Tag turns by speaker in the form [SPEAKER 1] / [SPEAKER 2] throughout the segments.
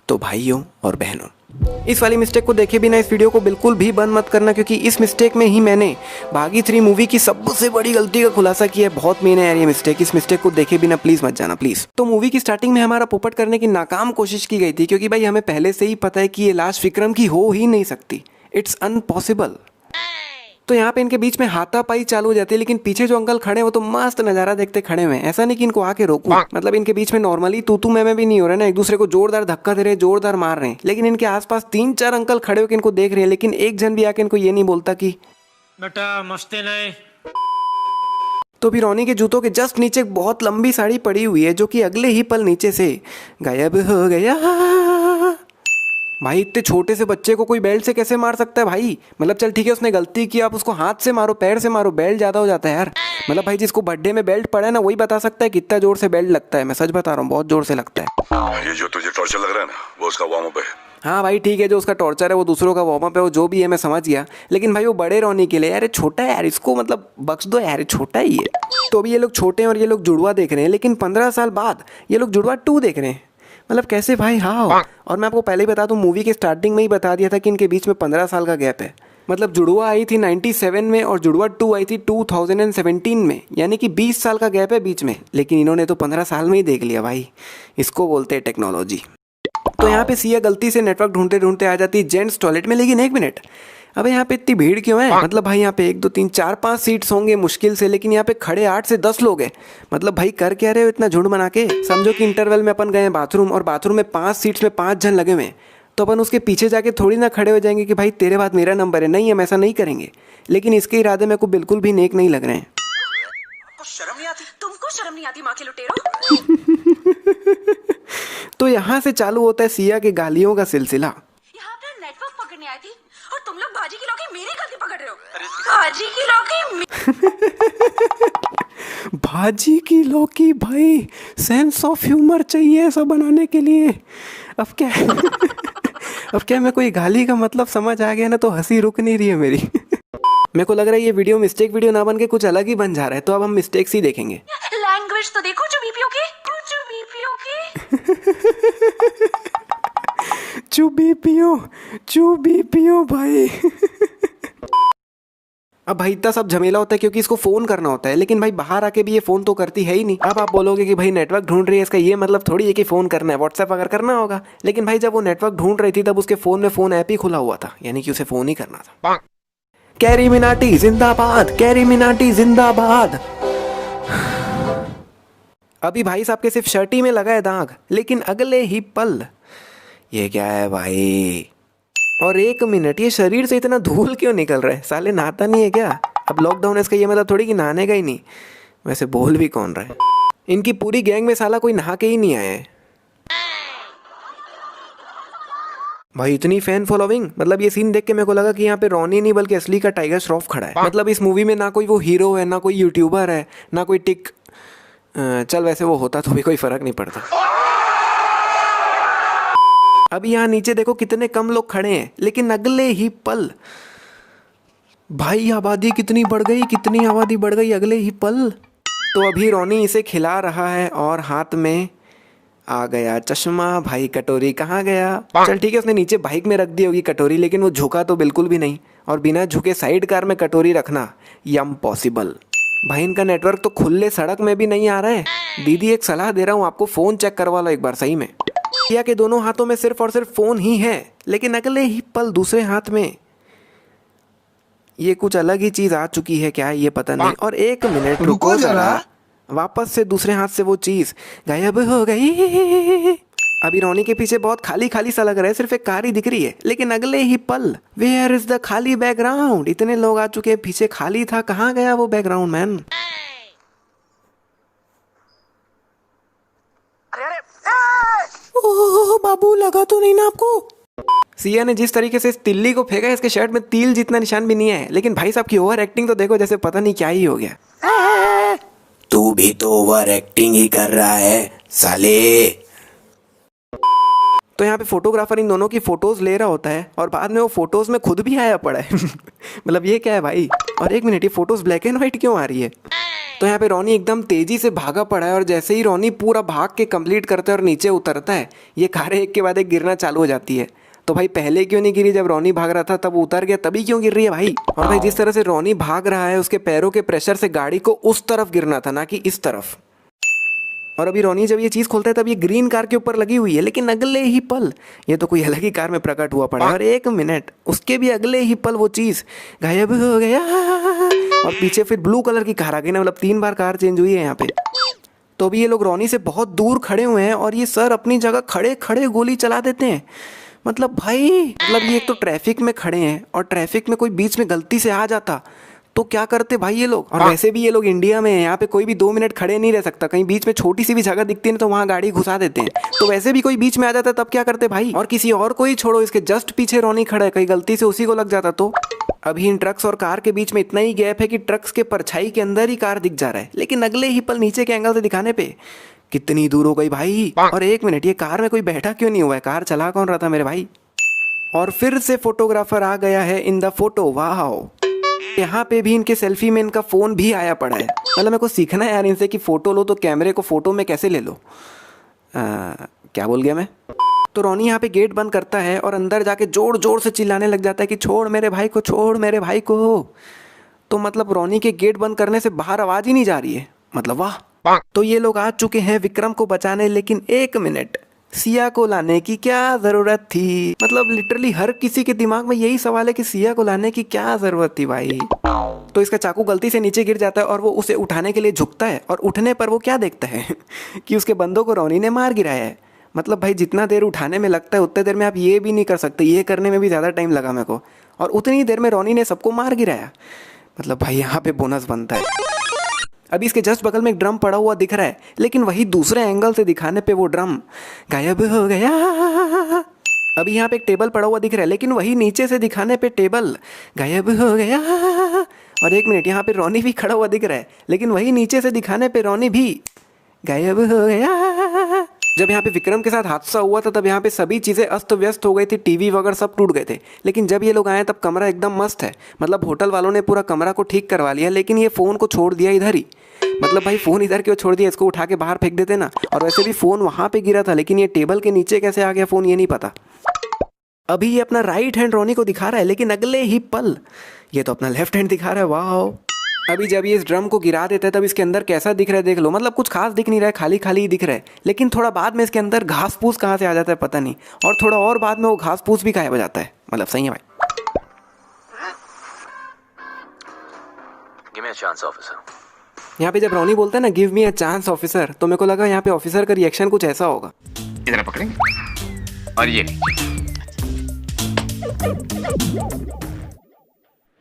[SPEAKER 1] तो भाइयों और बहनों, इस वाली मिस्टेक को देखे बिना इस वीडियो को बिल्कुल भी बंद मत करना, क्योंकि इस मिस्टेक में ही मैंने भागी 3 मूवी की सबसे बड़ी गलती का खुलासा किया है। बहुत मेन है यार ये मिस्टेक, इस मिस्टेक को देखे बिना प्लीज मत जाना प्लीज। तो मूवी की स्टार्टिंग में हमारा पोपट करने की नाकाम कोशिश की गई थी, क्योंकि भाई हमें पहले से ही पता है कि ये लाश विक्रम की हो ही नहीं सकती, इट्स अनपॉसिबल। तो यहाँ पे इनके बीच में हाथापाई चालू हो जाती है, लेकिन पीछे जो अंकल खड़े हैं वो तो मस्त नजारा देखते खड़े हुए हैं। ऐसा नहीं कि इनको आके रोकूं, मतलब इनके बीच में नॉर्मली तू मैं भी नहीं हो रहा है ना, एक दूसरे को जोरदार धक्का दे रहे हैं, जोरदार मार रहे हैं, लेकिन इनके आसपास 3-4 अंकल खड़े होकर इनको देख रहे हैं, लेकिन एक जन भी आके इनको ये नहीं बोलता कि
[SPEAKER 2] बेटा मस्ती नहीं।
[SPEAKER 1] तो फिर रोनी के जूतों के जस्ट नीचे एक बहुत लंबी साड़ी पड़ी हुई है, जो कि अगले ही पल नीचे से गायब हो गया। भाई इतने छोटे से बच्चे को कोई बेल्ट से कैसे मार सकता है भाई? मतलब चल ठीक है उसने गलती की, आप उसको हाथ से मारो, पैर से मारो, बेल्ट ज्यादा हो जाता है यार। मतलब भाई जिसको बर्थडे में बेल्ट पड़ा है ना, वही बता सकता है कितना जोर से बेल्ट लगता है। मैं सच बता रहा हूँ, बहुत जोर से लगता है।
[SPEAKER 3] ये जो तुझे टॉर्चर लग रहा है ना, वो उसका वार्म अप है।
[SPEAKER 1] हाँ भाई ठीक है, जो उसका टॉर्चर है वो दूसरों का वार्म अप है, वो जो भी है मैं समझ गया, लेकिन भाई वो बड़े रोनी के लिए यार, छोटा है यार, इसको मतलब बख्श दो यार, छोटा ही है। तो अभी ये लोग छोटे हैं और ये लोग जुड़वा देख रहे हैं, लेकिन 15 साल बाद ये लोग जुड़वा 2 देख रहे हैं। मतलब कैसे भाई? हाँ, और मैं आपको पहले ही बता दूं, मूवी के स्टार्टिंग में ही बता दिया था कि इनके बीच में 15 साल का गैप है। मतलब जुड़वा आई थी 97 में और जुड़वा 2 आई थी 2017 में, यानी कि 20 साल का गैप है बीच में, लेकिन इन्होंने तो 15 साल में ही देख लिया भाई। इसको बोलते हैं टेक्नोलॉजी। तो यहाँ पे सिया गलती से नेटवर्क ढूंढते ढूंढते आ जाती है जेंट्स टॉयलेट में, लेकिन 1 मिनट, अबे यहाँ पे इतनी भीड़ क्यों है? मतलब भाई यहाँ पे 1 2 3 4 5 सीट्स होंगे मुश्किल से, लेकिन यहाँ पे खड़े 8 से 10 लोग हैं। मतलब भाई कर क्या रहे हो इतना झुंड बना के? समझो कि इंटरवल में अपन गए हैं बाथरूम, और बाथरूम में 5 सीट्स में 5 जन लगे हुए हैं, तो अपन उसके पीछे जाके थोड़ी ना खड़े हो जाएंगे कि भाई तेरे बाद मेरा नंबर है। नहीं, हम ऐसा नहीं करेंगे, लेकिन इसके इरादे मेरे को बिल्कुल भी नेक नहीं लग रहे हैं।
[SPEAKER 4] शर्म नहीं आती? तुमको शर्म नहीं आती माँ के लुटेरो?
[SPEAKER 1] तो यहाँ से चालू होता है सिया के गालियों का सिलसिला।
[SPEAKER 4] यहाँ पे नेटवर्क पकड़ने आई थी और तुम लोग भाजी की लौकी मेरी गलती पकड़ रहे हो। भाजी की लौकी
[SPEAKER 1] भाजी की लौकी, भाई सेंस ऑफ ह्यूमर चाहिए ऐसा बनाने के लिए। अब क्या अब क्या मैं कोई गाली का मतलब समझ आ गया ना, तो हंसी रुक नहीं रही है मेरी। मेरे को लग रहा है ये वीडियो मिस्टेक वीडियो ना बन के कुछ अलग ही बन जा रहा है, तो अब हम मिस्टेक्स ही देखेंगे।
[SPEAKER 4] लैंग्वेज तो देखो चुबीपियों की।
[SPEAKER 1] चुबीपियों भाई। अब भाई इतना सब झमेला होता है क्योंकि इसको फोन करना होता है, लेकिन भाई बाहर आके भी ये फोन तो करती है ही नहीं। अब आप बोलोगे कि भाई नेटवर्क ढूंढ रही है, इसका ये मतलब थोड़ी है कि फोन करना है, व्हाट्सएप अगर करना होगा। लेकिन भाई जब वो नेटवर्क ढूंढ रही थी तब उसके फोन में फोन ऐप ही खुला हुआ था, यानी कि उसे फोन ही करना था। कैरी मिनाटी जिंदाबाद, कैरी मिनाटी जिंदाबाद। अभी भाई साहब के सिर्फ शर्ट ही में लगा है दाग, लेकिन अगले ही पल ये क्या है भाई? और 1 मिनट, ये शरीर से इतना धूल क्यों निकल रहा है? साले नहाता नहीं है क्या? अब लॉकडाउन है, इसका ये मतलब थोड़ी कि नहाने का ही नहीं। वैसे बोल भी कौन रहा है? इनकी पूरी गैंग में साला कोई नहा के ही नहीं आया है भाई। इतनी फैन फॉलोइंग, मतलब ये सीन देख के मेरे को लगा कि यहाँ पे रोनी नहीं बल्कि असली का टाइगर श्रॉफ खड़ा है। मतलब इस मूवी में ना कोई वो हीरो है, ना कोई यूट्यूबर है, ना कोई टिक। चल वैसे वो होता तो भी कोई फर्क नहीं पड़ता। अभी यहाँ नीचे देखो कितने कम लोग खड़े हैं, लेकिन अगले ही पल भाई आबादी कितनी बढ़ गई, कितनी आबादी बढ़ गई अगले ही पल। तो अभी रोनी इसे खिला रहा है और हाथ में आ गया चश्मा। भाई कटोरी कहाँ गया? चल ठीक है, उसने नीचे बाइक में रख दी होगी कटोरी, लेकिन वो झुका तो बिल्कुल भी नहीं, और बिना झुके साइड कार में कटोरी रखना यम पॉसिबल। भाई इनका नेटवर्क तो खुले सड़क में भी नहीं आ रहा है। दीदी एक सलाह दे रहा हूँ आपको, फोन चेक करवा लो एक बार सही में। सिया के दोनों हाथों में सिर्फ और सिर्फ फोन ही है, लेकिन अगले ही पल दूसरे हाथ में ये कुछ अलग ही चीज आ चुकी है, क्या है ये पता नहीं। और 1 मिनट रुको जरा, वापस से दूसरे हाथ से वो चीज गायब हो गई। अभी रोनी के पीछे बहुत खाली खाली सा लग रहा है, सिर्फ एक कार ही दिख रही है, लेकिन अगले ही पल वेयर इज द खाली बैकग्राउंड? इतने लोग आ चुके हैं, पीछे खाली था, कहाँ गया वो बैकग्राउंड मैन? ओह बाबू, लगा तो नहीं ना आपको? सिया ने जिस तरीके से इस तिल्ली को फेंका, इसके शर्ट में तिल जितना निशान भी नहीं है, लेकिन भाई साहब की ओवर एक्टिंग तो देखो, जैसे पता नहीं क्या ही हो गया। तू भी तो ओवर एक्टिंग ही कर रहा है साले। तो यहाँ पे फोटोग्राफर इन दोनों की फोटोज ले रहा होता है, और बाद में वो फोटोज में खुद भी आया पड़ा है। मतलब ये क्या है भाई? और 1 मिनट, ये फोटोज ब्लैक एंड व्हाइट क्यों आ रही है? तो यहाँ पे रोनी एकदम तेजी से भागा पड़ा है और जैसे ही रोनी पूरा भाग के कंप्लीट करता है और नीचे उतरता है, ये कारें एक के बाद एक गिरना चालू हो जाती है। तो भाई पहले क्यों नहीं गिरी जब रोनी भाग रहा था, तब उतर गया, तभी क्यों गिर रही है भाई? और भाई जिस तरह से रोनी भाग रहा है उसके पैरों के प्रेशर से गाड़ी को उस तरफ गिरना था, ना कि इस तरफ। और अभी रोनी जब ये चीज़ खोलता है तब ये ग्रीन कार के ऊपर लगी हुई है, लेकिन अगले ही पल ये तो कोई अलग ही कार में प्रकट हुआ पड़ा है। और 1 मिनट उसके भी अगले ही पल वो चीज़ गायब हो गया और पीछे फिर ब्लू कलर की कार आ गई ना, मतलब 3 बार कार चेंज हुई है यहाँ पे। तो अभी ये लोग रोनी से बहुत दूर खड़े हुए हैं और ये सर अपनी जगह खड़े खड़े गोली चला देते हैं। मतलब भाई, मतलब ये एक तो ट्रैफिक में खड़े हैं और ट्रैफिक में कोई बीच में गलती से आ जाता तो क्या करते भाई ये लोग? और वैसे भी ये लोग इंडिया में हैं, यहाँ पे कोई भी 2 मिनट खड़े नहीं रह सकता। कहीं बीच में छोटी सी भी जगह दिखती है तो वहाँ गाड़ी घुसा देते हैं। तो वैसे भी कोई बीच में आ जाता है तब क्या करते भाई? और किसी और को ही छोड़ो, इसके जस्ट पीछे रोनी खड़ा है, कहीं गलती से उसी को लग जाता तो? अभी इन ट्रक्स और कार के बीच में इतना ही गैप है कि ट्रक्स के परछाई के अंदर ही कार दिख जा रहा है, लेकिन अगले ही पल नीचे के एंगल से दिखाने पे कितनी दूर हो गई भाई। और 1 मिनट, ये कार में कोई बैठा क्यों नहीं हुआ है? कार चला कौन रहा था मेरे भाई? और फिर से फोटोग्राफर आ गया है इन द फोटो। वाह, यहाँ पे भी इनके सेल्फी में इनका फोन भी आया पड़ा है। मतलब मेरे को सीखना है यार इनसे कि फोटो लो तो कैमरे को फोटो में कैसे ले लो। क्या बोल गया मैं? तो रोनी यहाँ पे गेट बंद करता है और अंदर जाके जोर जोर से चिल्लाने लग जाता है कि छोड़ मेरे भाई को, छोड़ मेरे भाई को। तो मतलब रोनी के गेट बंद करने से बाहर आवाज ही नहीं जा रही है। मतलब वाह। तो ये लोग आ चुके हैं विक्रम को बचाने, लेकिन 1 मिनट, सिया को लाने की क्या जरूरत थी? मतलब लिटरली हर किसी के दिमाग में यही सवाल है कि सिया को लाने की क्या जरूरत थी भाई? तो इसका चाकू गलती से नीचे गिर जाता है और वो उसे उठाने के लिए झुकता है और उठने पर वो क्या देखता है कि उसके बंदों को रोनी ने मार गिराया है। मतलब भाई जितना देर उठाने में लगता है उतने देर में आप ये भी नहीं कर सकते, ये करने में भी ज़्यादा टाइम लगा मेरे को, और उतनी देर में रोनी ने सबको मार गिराया। मतलब भाई यहाँ पे बोनस बनता है। अभी इसके जस्ट बगल में एक ड्रम पड़ा हुआ दिख रहा है, लेकिन वही दूसरे एंगल से दिखाने पे वो ड्रम गायब हो गया। अभी यहाँ पे एक टेबल पड़ा हुआ दिख रहा है, लेकिन वही नीचे से दिखाने पे टेबल गायब हो गया। और 1 मिनट, यहाँ पे रोनी भी खड़ा हुआ दिख रहा है, लेकिन वही नीचे से दिखाने पे रोनी भी गायब हो गया। जब यहाँ पे विक्रम के साथ हादसा हुआ था तब यहाँ पे सभी चीज़ें अस्त व्यस्त हो गई थी, टीवी वगैरह सब टूट गए थे। लेकिन जब ये लोग आए तब कमरा एकदम मस्त है। मतलब होटल वालों ने पूरा कमरा को ठीक करवा लिया, लेकिन ये फ़ोन को छोड़ दिया इधर ही। मतलब भाई फ़ोन इधर क्यों छोड़ दिया? इसको उठा के बाहर फेंक देते ना। और वैसे भी फ़ोन वहाँ पे गिरा था, लेकिन ये टेबल के नीचे कैसे आ गया फ़ोन ये नहीं पता। अभी ये अपना राइट हैंड रोनी को दिखा रहा है, लेकिन अगले ही पल ये तो अपना लेफ्ट हैंड दिखा रहा है। वाह। अभी जब ये इस ड्रम को गिरा देता है तब इसके अंदर कैसा दिख रहा है देख लो। मतलब कुछ खास दिख नहीं रहा है, खाली खाली ही दिख रहा है। लेकिन थोड़ा बाद में इसके अंदर घास फूस कहाँ से आ जाता है पता नहीं, और थोड़ा और बाद में वो घास फूस भी गायब हो जाता है। मतलब सही है भाई।
[SPEAKER 5] Give me a chance, officer.
[SPEAKER 1] यहाँ पे जब रोनी बोलता है ना give me a chance officer, तो मेरे को लगा यहाँ पे ऑफिसर का रिएक्शन कुछ ऐसा होगा।
[SPEAKER 5] इधर पकड़ेंगे और ये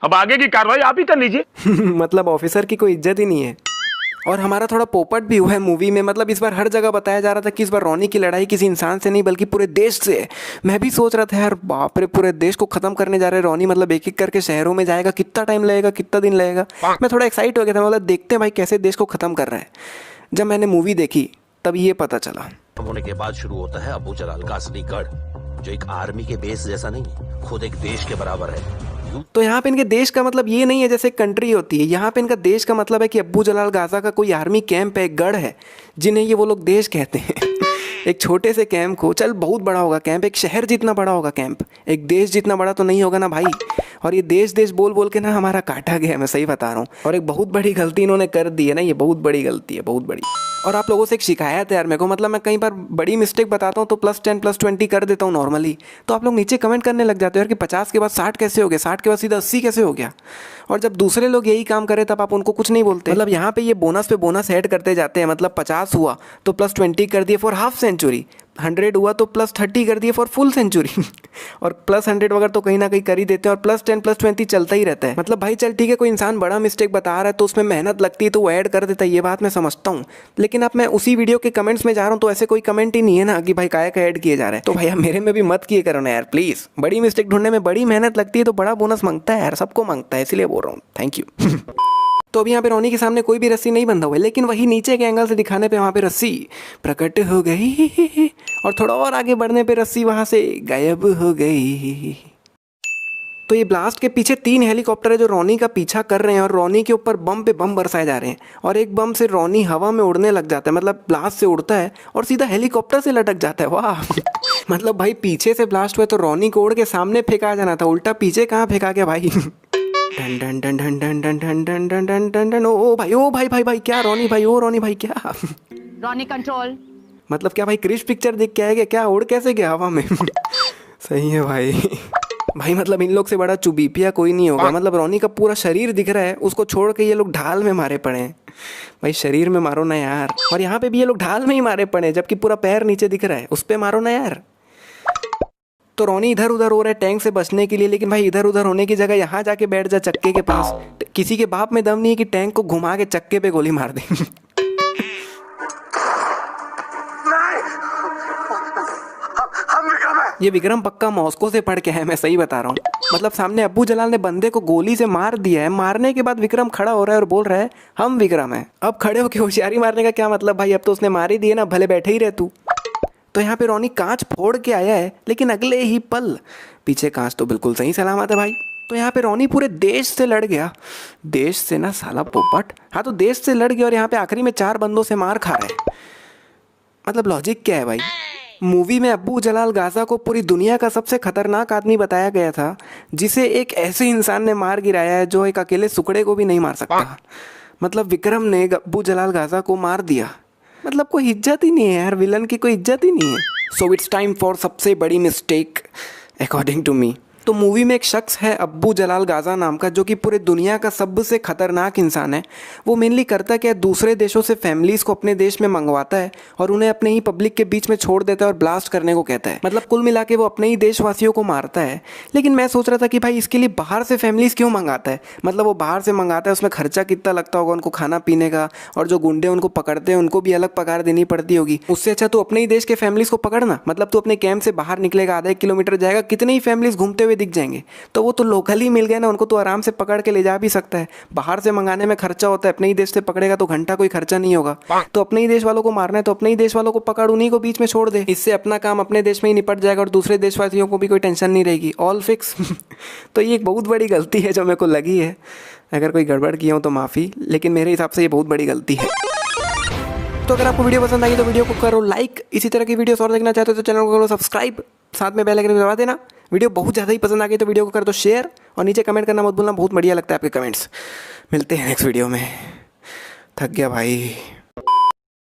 [SPEAKER 2] अब आगे की कार्रवाई आप ही कर लीजिए।
[SPEAKER 1] मतलब ऑफिसर की कोई इज्जत ही नहीं है। और हमारा थोड़ा पोपट भी हुआ है मूवी में। मतलब इस बार हर जगह बताया जा रहा था कि इस बार रोनी की लड़ाई किसी इंसान से नहीं बल्कि पूरे देश से है। मैं भी सोच रहा था यार बाप रे, पूरे देश को खत्म करने जा रहे हैं रोनी। मतलब एक एक करके शहरों में जाएगा, कितना टाइम लगेगा, कितना दिन लगेगा। मैं थोड़ा एक्साइट हो गया था। मतलब देखते हैं भाई कैसे देश को खत्म कर रहा है। जब मैंने मूवी देखी तब ये पता चला।
[SPEAKER 6] होने के बाद शुरू होता है अबू जलाल का असली गढ़, जो एक आर्मी के बेस जैसा नहीं, खुद एक देश के बराबर है।
[SPEAKER 1] तो यहाँ पे इनके देश का मतलब ये नहीं है जैसे कंट्री होती है। यहाँ पे इनका देश का मतलब है कि अब्बू जलाल गाजा का कोई आर्मी कैंप है, एक गढ़ है, जिन्हें ये वो लोग देश कहते हैं। एक छोटे से कैंप को, चल बहुत बड़ा होगा कैंप, एक शहर जितना बड़ा होगा कैंप, एक देश जितना बड़ा तो नहीं होगा ना भाई। और ये देश देश बोल बोल के ना हमारा काटा गया, मैं सही बता रहा हूँ। और एक बहुत बड़ी गलती इन्होंने कर दी है ना, ये बहुत बड़ी गलती है, बहुत बड़ी। और आप लोगों से एक शिकायत है यार मेरे को। मतलब मैं कई बार बड़ी मिस्टेक बताता हूँ तो +10 +20 कर देता हूँ नॉर्मली, तो आप लोग नीचे कमेंट करने लग जाते हो यार कि 50 के बाद 60 कैसे हो गया, 60 के बाद सीधा 80 कैसे हो गया। और जब दूसरे लोग यही काम करें तब आप उनको कुछ नहीं बोलते। मतलब यहाँ पे ये बोनस पे बोनस ऐड करते जाते हैं। मतलब 50 हुआ तो +20 कर दिए फॉर हाफ सेंचुरी, 100 हुआ तो +30 कर दिए फॉर फुल सेंचुरी। और +100 वगैरह तो कहीं ना कहीं कर ही देते हैं। और +10 +20 चलता ही रहता है। मतलब भाई चल ठीक है, कोई इंसान बड़ा मिस्टेक बता रहा है तो उसमें मेहनत लगती है तो वो ऐड कर देता है, ये बात मैं समझता हूँ। लेकिन अब मैं उसी वीडियो के कमेंट्स में जा रहा हूँ तो ऐसे कोई कमेंट ही नहीं है ना कि भाई काय का ऐड किए जा रहे हैं। तो भैया मेरे में भी मत किए करो ना यार प्लीज़। बड़ी मिस्टेक ढूंढने में बड़ी मेहनत लगती है तो बड़ा बोनस मांगता है यार, सबको मांगता है, इसलिए बोल रहा हूँ। Thank you. तो अभी यहाँ पे रोनी के सामने कोई भी रस्सी नहीं बंधा हुआ है, लेकिन वही नीचे के एंगल से दिखाने पे वहाँ पे रस्सी प्रकट हो गई और थोड़ा और आगे बढ़ने पे रस्सी वहाँ से गायब हो गई। तो ये ब्लास्ट के पीछे 3 हेलीकॉप्टर है जो रॉनी का पीछा कर रहे हैं और रॉनी के ऊपर बम पे बम बरसाए जा रहे हैं और एक बम से रॉनी हवा में उड़ने लग जाता है, मतलब ब्लास्ट से उड़ता है और सीधा हेलीकॉप्टर से लटक जाता है। वाह मतलब भाई पीछे से ब्लास्ट हुआ तो रॉनी को उड़ के सामने फेंका जाना था, उल्टा पीछे कहाँ फेंका गया भाई। Done done done done done done done done done done done done. ओ भाई भाई भाई क्या रॉनी भाई, ओ रॉनी भाई क्या
[SPEAKER 7] रॉनी कंट्रोल।
[SPEAKER 1] मतलब क्या भाई क्रिश पिक्चर देख के आएगा क्या, उड़ कैसे गया हवा में। सही है भाई। भाई मतलब इन लोग से बड़ा चुबीपिया कोई नहीं होगा, मतलब रॉनी का पूरा शरीर दिख रहा है, उसको छोड़ के ये लोग ढाल में मारे पड़े हैं। भाई शरीर में मारो ना यार, और यहाँ पे भी ये लोग ढाल में ही मारे पड़े हैं जबकि पूरा पैर नीचे दिख रहा है, उस पे मारो ना यार। तो रॉनी इधर उधर हो रहा है टैंक से बचने के लिए, लेकिन भाई इधर उधर होने की जगह यहाँ जाके बैठ जा चक्के के पास। किसी के बाप में दम नहीं है कि टैंक को घुमा के चक्के पे गोली मार दे। ये विक्रम पक्का मॉस्को से पढ़ के है, मैं सही बता रहा हूँ। मतलब सामने अब्बू जलाल ने बंदे को गोली से मार दिया है, मारने के बाद विक्रम खड़ा हो रहा है और बोल रहा है हम विक्रम हैं। अब खड़े होके होशियारी मारने का क्या मतलब भाई, अब तो उसने मार ही दिए ना, भले बैठे ही रह तू। तो यहाँ पे रॉनी कांच फोड़ के आया है, लेकिन अगले ही पल पीछे कांच तो बिल्कुल सही सलामत है भाई। तो यहाँ पे रॉनी पूरे देश से लड़ गया, देश से ना साला पोपट, हाँ तो देश से लड़ गया और यहाँ पे आखिरी में 4 बंदों से मार खा रहा है। मतलब लॉजिक क्या है भाई, मूवी में अब्बू जलाल गाजा को पूरी दुनिया का सबसे खतरनाक आदमी बताया गया था, जिसे एक ऐसे इंसान ने मार गिराया है जो एक अकेले सुकड़े को भी नहीं मार सकता। मतलब विक्रम ने अब्बू जलाल गाजा को मार दिया, मतलब कोई इज्जत ही नहीं है यार, विलन की कोई इज्जत ही नहीं है। सो इट्स टाइम फॉर सबसे बड़ी मिस्टेक अकॉर्डिंग टू मी। तो मूवी में एक शख्स है अब्बू जलाल गाजा नाम का, जो कि पूरे दुनिया का सबसे खतरनाक इंसान है। वो मेनली करता क्या है, दूसरे देशों से फैमिलीज़ को अपने देश में मंगवाता है और उन्हें अपने ही पब्लिक के बीच में छोड़ देता है और ब्लास्ट करने को कहता है। मतलब कुल मिला के वो अपने ही देशवासियों को मारता है। लेकिन मैं सोच रहा था कि भाई इसके लिए बाहर से फैमिलीज़ क्यों मंगाता है, मतलब वो बाहर से मंगाता है उसमें खर्चा कितना लगता होगा उनको खाना पीने का, और जो गुंडे उनको पकड़ते हैं उनको भी अलग पगार देनी पड़ती होगी। उससे अच्छा तो अपने ही देश के फैमिलीज़ को पकड़ना, मतलब तू अपने कैंप से बाहर निकलेगा, आधा 1 किलोमीटर जाएगा, कितने ही फैमिलीज़ घूमते हुए दिख जाएंगे, तो वो तो लोकल ही मिल गए ना, उनको तो आराम से पकड़ के ले जा भी सकता है। बाहर से मंगाने में खर्चा होता है, अपने ही देश से पकड़ेगा तो घंटा कोई खर्चा नहीं होगा। तो अपने ही देश वालों को मारना है तो अपने ही देश वालों को पकड़, उन्हीं को बीच में छोड़ दे, इससे अपना काम अपने देश में ही निपट जाएगा और दूसरे देशवासियों को भी कोई टेंशन नहीं रहेगी, ऑल फिक्स। तो ये एक बहुत बड़ी गलती है जो मेरे को लगी है, अगर कोई गड़बड़ किया हो तो माफ़ी, लेकिन मेरे हिसाब से ये बहुत बड़ी गलती है। तो अगर आपको वीडियो पसंद आई तो वीडियो को करो लाइक, इसी तरह की वीडियोस और देखना चाहते हो तो चैनल को करो सब्सक्राइब, साथ में बेल आइकन दबा देना। वीडियो बहुत ज़्यादा ही पसंद आ गई तो वीडियो को कर दो शेयर और नीचे कमेंट करना मत भूलना, बहुत बढ़िया लगता है आपके कमेंट्स। मिलते हैं नेक्स्ट वीडियो में, थक गया भाई।